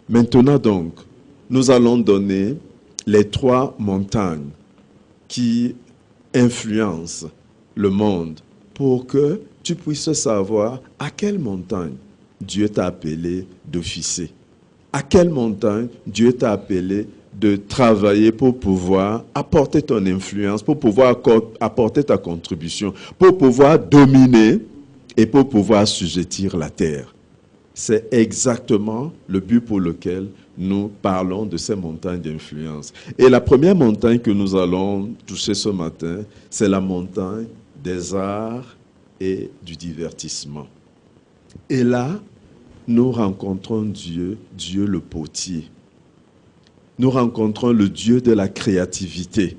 Maintenant donc, nous allons donner les 3 montagnes qui influencent le monde pour que tu puisses savoir à quelle montagne Dieu t'a appelé d'officier. À quelle montagne Dieu t'a appelé de travailler pour pouvoir apporter ton influence, pour pouvoir apporter ta contribution, pour pouvoir dominer et pour pouvoir assujettir la terre. C'est exactement le but pour lequel nous parlons de ces montagnes d'influence. Et la première montagne que nous allons toucher ce matin, c'est la montagne des arts et du divertissement. Et là, nous rencontrons Dieu, Dieu le potier. Nous rencontrons le Dieu de la créativité.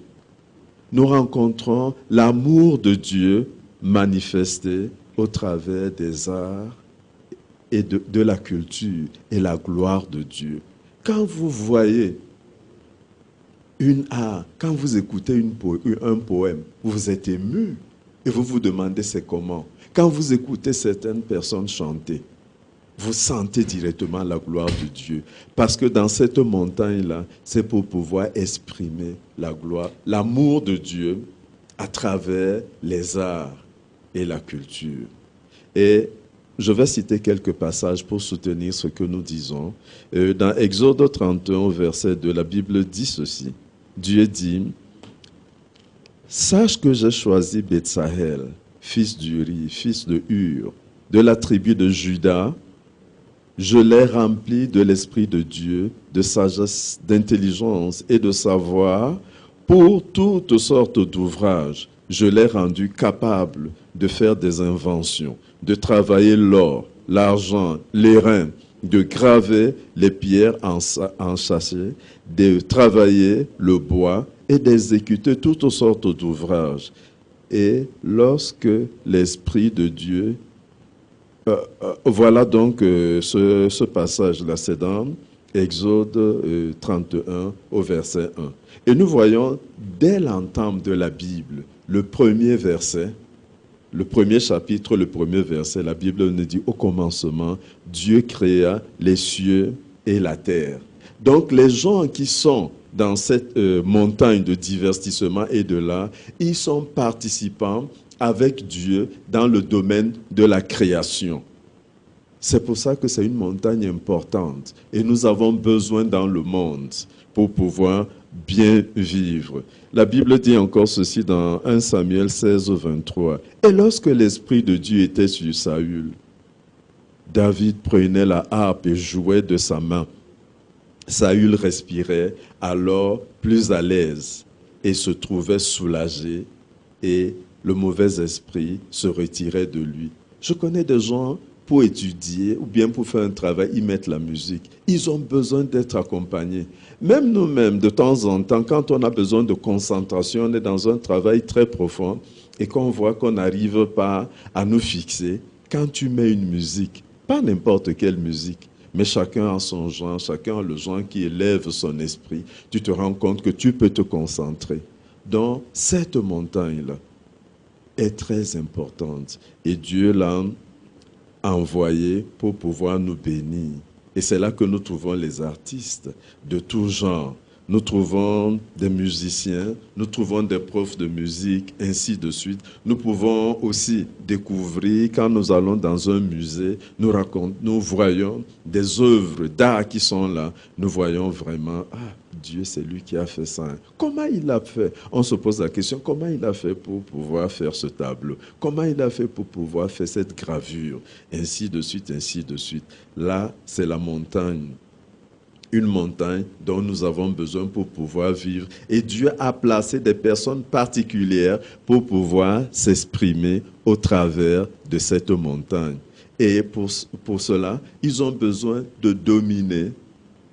Nous rencontrons l'amour de Dieu manifesté au travers des arts et de la culture et la gloire de Dieu. Quand vous voyez une art, quand vous écoutez un poème, vous êtes ému et vous vous demandez c'est comment. Quand vous écoutez certaines personnes chanter, vous sentez directement la gloire de Dieu. Parce que dans cette montagne-là, c'est pour pouvoir exprimer la gloire, l'amour de Dieu à travers les arts et la culture. Et je vais citer quelques passages pour soutenir ce que nous disons. Dans Exode 31, verset 2, la Bible dit ceci. Dieu dit, « Sache que j'ai choisi Betsahel, fils d'Uri, fils de Hur, de la tribu de Juda. Je l'ai rempli de l'Esprit de Dieu, de sagesse, d'intelligence et de savoir pour toutes sortes d'ouvrages. Je l'ai rendu capable de faire des inventions, de travailler l'or, l'argent, l'airain, de graver les pierres enchâssées, de travailler le bois et d'exécuter toutes sortes d'ouvrages. Et lorsque l'Esprit de Dieu... voilà donc ce passage-là, c'est dans Exode 31 au verset 1. Et nous voyons dès l'entame de la Bible, le premier verset, le premier chapitre, le premier verset, la Bible nous dit, au commencement, Dieu créa les cieux et la terre. Donc les gens qui sont dans cette montagne de divertissement et de l'art, ils sont participants avec Dieu dans le domaine de la création. C'est pour ça que c'est une montagne importante et nous avons besoin dans le monde pour pouvoir bien vivre. La Bible dit encore ceci dans 1 Samuel 16, 23. Et lorsque l'Esprit de Dieu était sur Saül, David prenait la harpe et jouait de sa main. Saül respirait alors plus à l'aise et se trouvait soulagé et le mauvais esprit se retirait de lui. Je connais des gens, pour étudier ou bien pour faire un travail, ils mettent la musique. Ils ont besoin d'être accompagnés. Même nous-mêmes, de temps en temps, quand on a besoin de concentration, on est dans un travail très profond et qu'on voit qu'on n'arrive pas à nous fixer, quand tu mets une musique, pas n'importe quelle musique, mais chacun a son genre, chacun a le genre qui élève son esprit, tu te rends compte que tu peux te concentrer. Donc, cette montagne-là est très importante et Dieu l'a envoyé pour pouvoir nous bénir. Et c'est là que nous trouvons les artistes de tout genre. Nous trouvons des musiciens, nous trouvons des profs de musique, ainsi de suite. Nous pouvons aussi découvrir, quand nous allons dans un musée, nous voyons des œuvres d'art qui sont là. Nous voyons vraiment, ah, Dieu, c'est lui qui a fait ça. Comment il a fait? On se pose la question, comment il a fait pour pouvoir faire ce tableau? Comment il a fait pour pouvoir faire cette gravure? Ainsi de suite, ainsi de suite. Là, c'est la montagne. Une montagne dont nous avons besoin pour pouvoir vivre. Et Dieu a placé des personnes particulières pour pouvoir s'exprimer au travers de cette montagne. Et pour cela, ils ont besoin de dominer,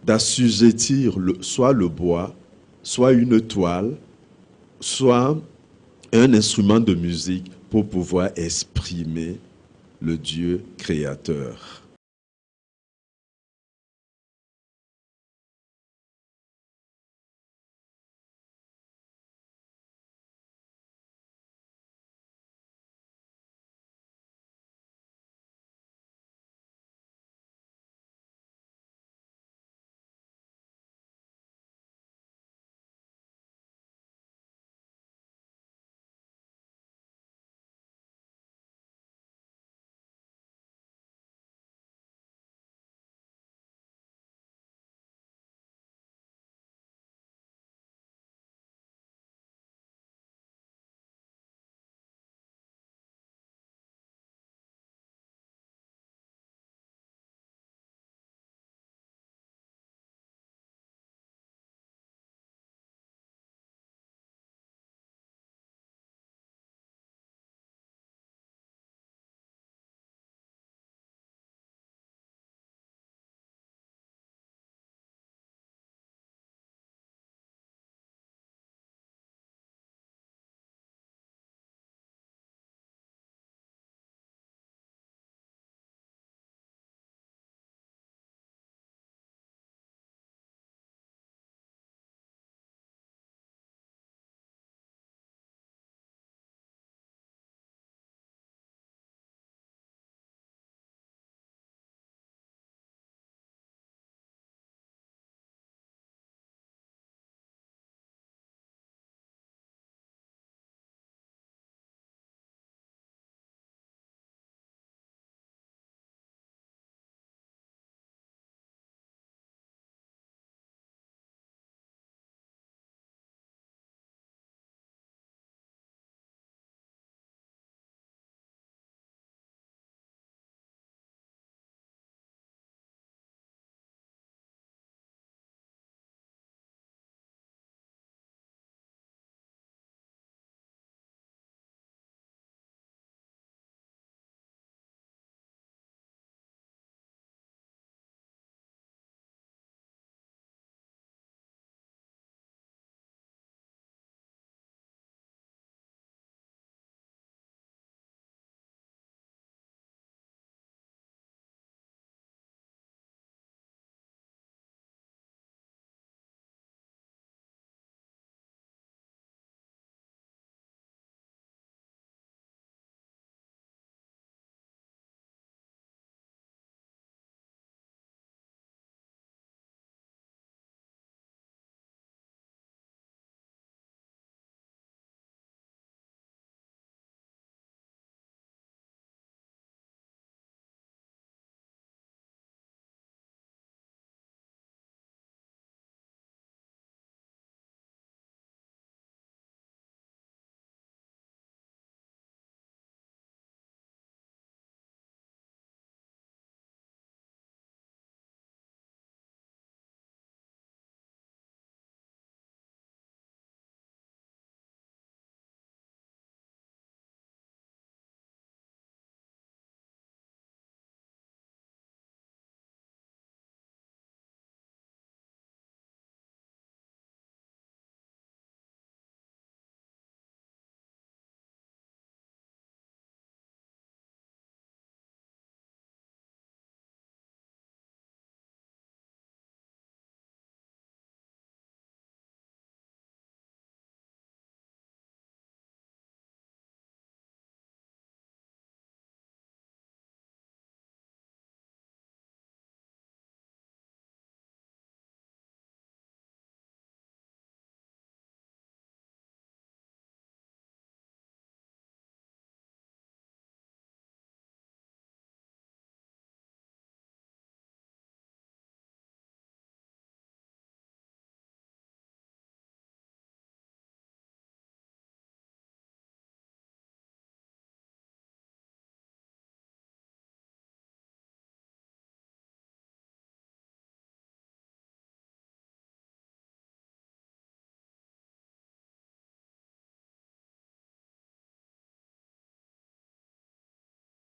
d'assujettir soit le bois, soit une toile, soit un instrument de musique pour pouvoir exprimer le Dieu créateur.